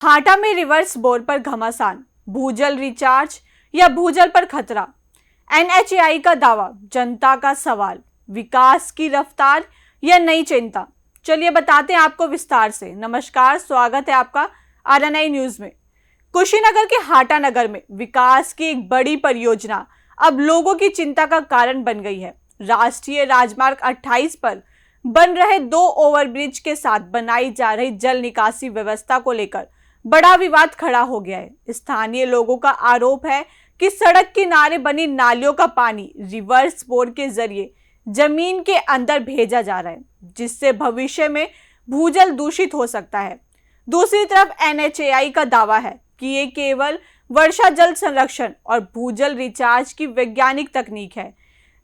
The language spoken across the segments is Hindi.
हाटा में रिवर्स बोर पर घमासान, भूजल रिचार्ज या भूजल पर खतरा। एनएचएआई का दावा, जनता का सवाल, विकास की रफ्तार या नई चिंता। चलिए बताते हैं आपको विस्तार से। नमस्कार, स्वागत है आपका आरएनआई न्यूज में। कुशीनगर के हाटा नगर में विकास की एक बड़ी परियोजना अब लोगों की चिंता का कारण बन गई है। राष्ट्रीय राजमार्ग 28 पर बन रहे 2 ओवरब्रिज के साथ बनाई जा रही जल निकासी व्यवस्था को लेकर बड़ा विवाद खड़ा हो गया है। स्थानीय लोगों का आरोप है कि सड़क किनारे बनी नालियों का पानी रिवर्स बोर के जरिए जमीन के अंदर भेजा जा रहा है, जिससे भविष्य में भूजल दूषित हो सकता है। दूसरी तरफ एनएचएआई का दावा है कि ये केवल वर्षा जल संरक्षण और भूजल रिचार्ज की वैज्ञानिक तकनीक है,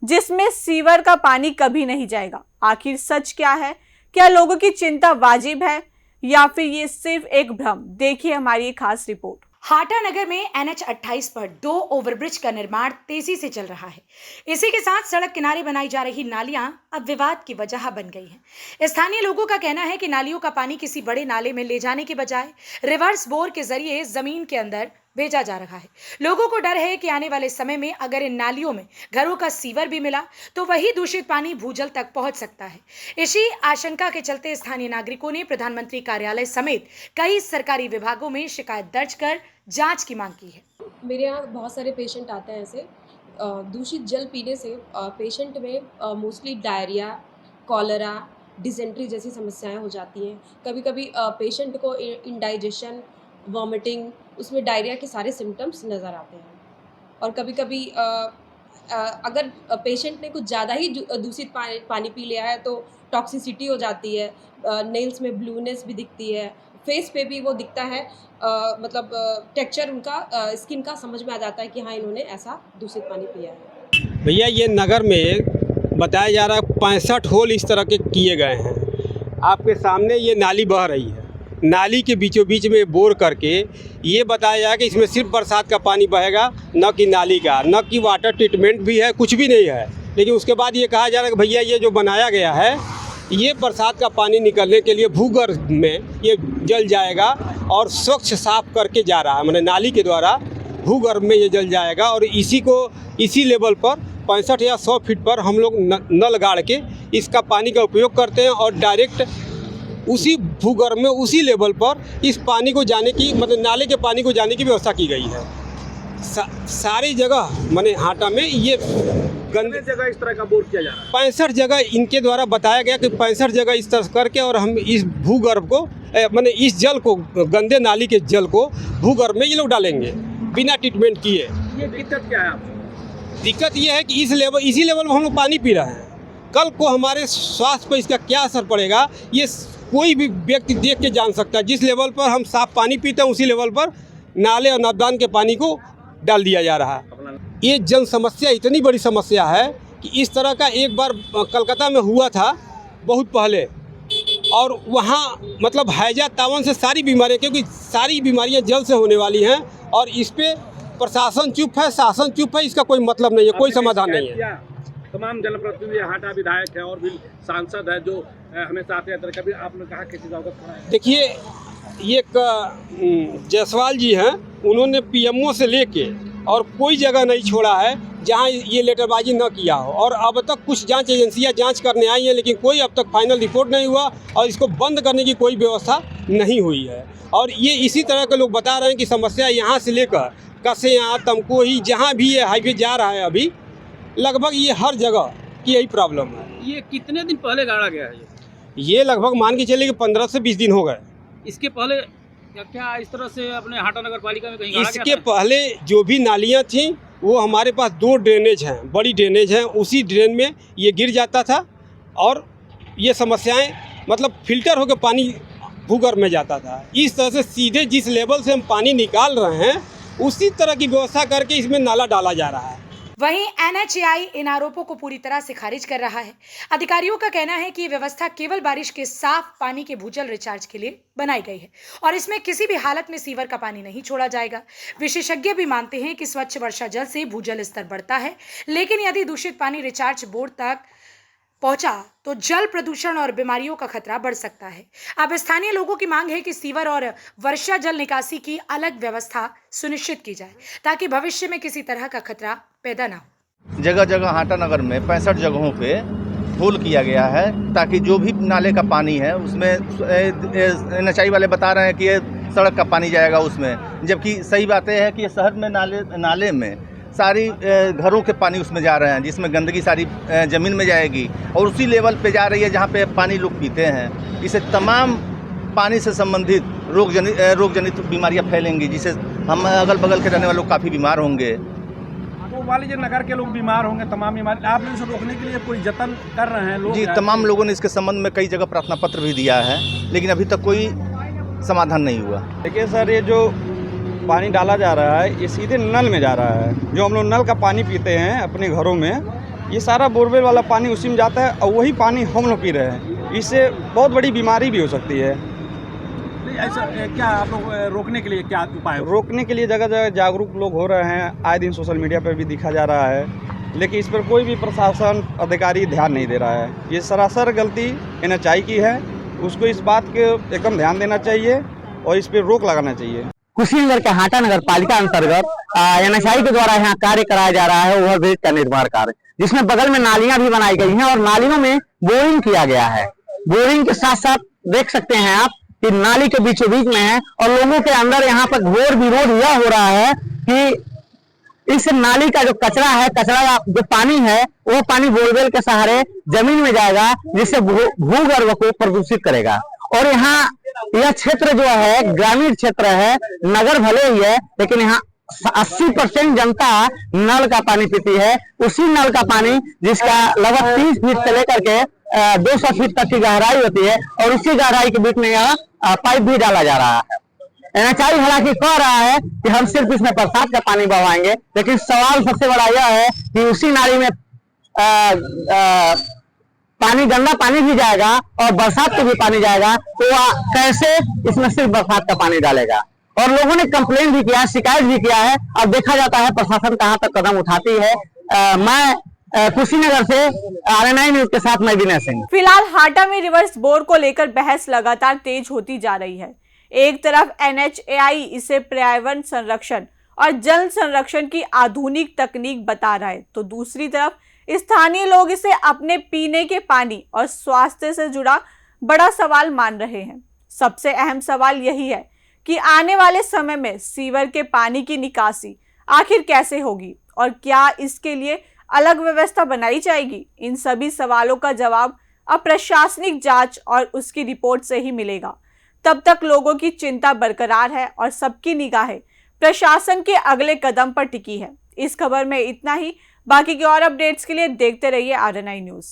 जिसमें सीवर का पानी कभी नहीं जाएगा। आखिर सच क्या है? क्या लोगों की चिंता वाजिब है या फिर ये सिर्फ एक भ्रम? देखिए हमारी एक खास रिपोर्ट। हाटा नगर में एनएच 28 पर 2 ओवरब्रिज का निर्माण तेजी से चल रहा है। इसी के साथ सड़क किनारे बनाई जा रही नालियां अब विवाद की वजह बन गई हैं। स्थानीय लोगों का कहना है कि नालियों का पानी किसी बड़े नाले में ले जाने के बजाय रिवर्स बोर के जरिए जमीन के अंदर भेजा जा रहा है। लोगों को डर है कि आने वाले समय में अगर इन नालियों में घरों का सीवर भी मिला तो वही दूषित पानी भूजल तक पहुंच सकता है। इसी आशंका के चलते स्थानीय नागरिकों ने प्रधानमंत्री कार्यालय समेत कई सरकारी विभागों में शिकायत दर्ज कर जांच की मांग की है। मेरे यहाँ बहुत सारे पेशेंट आते हैं ऐसे दूषित जल पीने से पेशेंट में मोस्टली डायरिया, कॉलरा, डिसेंट्री जैसी समस्याएं हो जाती हैं। कभी कभी पेशेंट को इंडाइजेशन, वॉमिटिंग, उसमें डायरिया के सारे सिम्टम्स नज़र आते हैं। और कभी कभी अगर पेशेंट ने कुछ ज़्यादा ही दूषित पानी पी लिया है तो टॉक्सिसिटी हो जाती है, नेल्स में ब्लूनेस भी दिखती है, फेस पे भी वो दिखता है। मतलब टेक्सचर उनका स्किन का समझ में आ जाता है कि हाँ, इन्होंने ऐसा दूषित पानी पिया है। भैया ये नगर में बताया जा रहा है 65 होल इस तरह के किए गए हैं। आपके सामने ये नाली बह रही है, नाली के बीचों बीच में बोर करके ये बताया जाए कि इसमें सिर्फ बरसात का पानी बहेगा, न कि नाली का, न कि वाटर ट्रीटमेंट भी है, कुछ भी नहीं है। लेकिन उसके बाद ये कहा जा रहा है कि भैया ये जो बनाया गया है ये बरसात का पानी निकलने के लिए भूगर्भ में ये जल जाएगा और स्वच्छ साफ करके जा रहा है, माने नाली के द्वारा भूगर्भ में ये जल जाएगा। और इसी लेवल पर 65 या 100 फीट पर हम लोग नल गाड़ के इसका पानी का उपयोग करते हैं और डायरेक्ट उसी भूगर्भ में उसी लेवल पर इस पानी को जाने की, मतलब नाले के पानी को जाने की व्यवस्था की गई है। सारी जगह माने हाटा में ये गंदे जगह इस तरह का बोर किया जा रहा है। 65 जगह इनके द्वारा बताया गया कि 65 जगह इस तरह करके और हम इस भूगर्भ को माने इस जल को, गंदे नाली के जल को भूगर्भ में ये लोग डालेंगे बिना ट्रीटमेंट किए। ये दिक्कत क्या है आपको? दिक्कत ये है कि इसी लेवल में हम लोग पानी पी रहे हैं। कल को हमारे स्वास्थ्य पर इसका क्या असर पड़ेगा ये कोई भी व्यक्ति देख के जान सकता है। जिस लेवल पर हम साफ पानी पीते हैं उसी लेवल पर नाले और नादान के पानी को डाल दिया जा रहा है। ये जन समस्या इतनी बड़ी समस्या है कि इस तरह का एक बार कलकत्ता में हुआ था बहुत पहले, और वहाँ मतलब हैजा तावन से सारी बीमारियाँ, क्योंकि सारी बीमारियाँ जल से होने वाली हैं, और इस पे प्रशासन चुप है, शासन चुप है, इसका कोई मतलब नहीं है, कोई समाधान नहीं है। तमाम जनप्रतिनिधि, हाटा विधायक है और भी सांसद है जो हमेशा आते हैं, कभी आपने कहा किसी का अवगत कराया? देखिए, ये एक जायसवाल जी हैं, उन्होंने पीएमओ से लेके और कोई जगह नहीं छोड़ा है जहां ये लेटरबाजी न किया हो। और अब तक कुछ जांच एजेंसियां जांच करने आई हैं, लेकिन कोई अब तक फाइनल रिपोर्ट नहीं हुआ और इसको बंद करने की कोई व्यवस्था नहीं हुई है। और ये इसी तरह के लोग बता रहे हैं कि समस्या यहाँ से लेकर कसेया, तमकोही, जहाँ भी ये हाईवे जा रहा है अभी लगभग ये हर जगह की यही प्रॉब्लम है। ये कितने दिन पहले गाड़ा गया है? ये लगभग मान के चले कि 15 से 20 दिन हो गए। इसके पहले क्या इस तरह से अपने हाटा नगर पालिका में कहीं गाड़ा इसके गया था? पहले जो भी नालियाँ थीं वो हमारे पास 2 ड्रेनेज हैं, बड़ी ड्रेनेज हैं, उसी ड्रेन में ये गिर जाता था और ये समस्याएं मतलब फिल्टर होकर पानी भूगर्भ में जाता था। इस तरह से सीधे जिस लेवल से हम पानी निकाल रहे हैं उसी तरह की व्यवस्था करके इसमें नाला डाला जा रहा है। वहीं एनएचएआई इन आरोपों को पूरी तरह से खारिज कर रहा है। अधिकारियों का कहना है कि ये व्यवस्था केवल बारिश के साफ पानी के भूजल रिचार्ज के लिए बनाई गई है और इसमें किसी भी हालत में सीवर का पानी नहीं छोड़ा जाएगा। विशेषज्ञ भी मानते हैं कि स्वच्छ वर्षा जल से भूजल स्तर बढ़ता है, लेकिन यदि दूषित पानी रिचार्ज बोर्ड तक पहुंचा तो जल प्रदूषण और बीमारियों का खतरा बढ़ सकता है। अब स्थानीय लोगों की मांग है कि सीवर और वर्षा जल निकासी की अलग व्यवस्था सुनिश्चित की जाए ताकि भविष्य में किसी तरह का खतरा पैदा ना हो। जगह जगह हाटा नगर में 65 जगहों पे होल किया गया है ताकि जो भी नाले का पानी है उसमें NHI वाले बता रहे हैं कि ये सड़क का पानी जाएगा उसमें, जबकि सही बात यह है कि शहर में नाले में सारी घरों के पानी उसमें जा रहे हैं जिसमें गंदगी सारी ज़मीन में जाएगी और उसी लेवल पे जा रही है जहाँ पे पानी लोग पीते हैं। इससे तमाम पानी से संबंधित रोग जनित बीमारियाँ फैलेंगी जिससे हम अगल बगल के रहने वाले लोग काफ़ी बीमार होंगे। तो मान लीजिए नगर के लोग बीमार होंगे, तमाम बीमारी, आप लोग इसे रोकने के लिए कोई जतन कर रहे हैं लोग? जी, तमाम लोगों ने इसके संबंध में कई जगह प्रार्थना पत्र भी दिया है लेकिन अभी तक कोई समाधान नहीं हुआ। देखिए सर, ये जो पानी डाला जा रहा है ये सीधे नल में जा रहा है। जो हम लोग नल का पानी पीते हैं अपने घरों में, ये सारा बोरवेल वाला पानी उसी में जाता है और वही पानी हम लोग पी रहे हैं। इससे बहुत बड़ी बीमारी भी हो सकती है। ऐसा क्या आप लोग रोकने के लिए क्या उपाय? रोकने के लिए जगह जगह जागरूक लोग हो रहे हैं, आए दिन सोशल मीडिया पर भी दिखा जा रहा है, लेकिन इस पर कोई भी प्रशासन अधिकारी ध्यान नहीं दे रहा है। ये सरासर गलती NHI की है, उसको इस बात के एकदम ध्यान देना चाहिए और इस पर रोक लगाना चाहिए। कुशीनगर के हाटा नगर पालिका अंतर्गत NHI के द्वारा यहाँ कार्य कराया जा रहा है ओवरब्रिज का निर्माण कार्य, जिसमें बगल में नालियां भी बनाई गई हैं और नालियों में बोरिंग किया गया है। बोरिंग के साथ साथ देख सकते हैं आप कि नाली के बीचों बीच में है और लोगों के अंदर यहाँ पर घोर विरोध यह हो रहा है कि इस नाली का जो कचरा है, कचरा जो पानी है वो पानी बोरवेल के सहारे जमीन में जाएगा जिससे भूगर्भ को प्रदूषित करेगा। और यहाँ यह क्षेत्र जो है ग्रामीण क्षेत्र है, नगर भले ही है लेकिन यहाँ 80% जनता नल का पानी पीती है। उसी नल का पानी जिसका लगभग 30 फीट से लेकर के 200 फीट तक की गहराई होती है और उसी गहराई के बीच में यहाँ पाइप भी डाला जा रहा है। NHI हालांकि कह रहा है कि हम सिर्फ इसमें बरसात का पानी बहाएंगे, लेकिन सवाल सबसे बड़ा यह है कि उसी नाली में पानी, गंदा पानी भी जाएगा और बरसात के भी पानी जाएगा, तो कैसे इसमें सिर्फ बरसात का पानी डालेगा। और लोगों ने कंप्लेन भी किया है, शिकायत भी किया है। अब देखा जाता है प्रशासन कहां तक कदम उठाती है। मैं कुशीनगर से RNI न्यूज के साथ मैं विनय सिंह। फिलहाल हाटा में रिवर्स बोर को लेकर बहस लगातार तेज होती जा रही है। एक तरफ NHAI इसे पर्यावरण संरक्षण और जल संरक्षण की आधुनिक तकनीक बता रहा है, तो दूसरी तरफ स्थानीय लोग इसे अपने पीने के पानी और स्वास्थ्य से जुड़ा बड़ा सवाल मान रहे हैं। सबसे अहम सवाल यही है कि आने वाले समय में सीवर के पानी की निकासी आखिर कैसे होगी और क्या इसके लिए अलग व्यवस्था बनाई जाएगी। इन सभी सवालों का जवाब अब प्रशासनिक जांच और उसकी रिपोर्ट से ही मिलेगा। तब तक लोगों की चिंता बरकरार है और सबकी निगाहें प्रशासन के अगले कदम पर टिकी है। इस खबर में इतना ही। बाकी के और अपडेट्स के लिए देखते रहिए RNI न्यूज।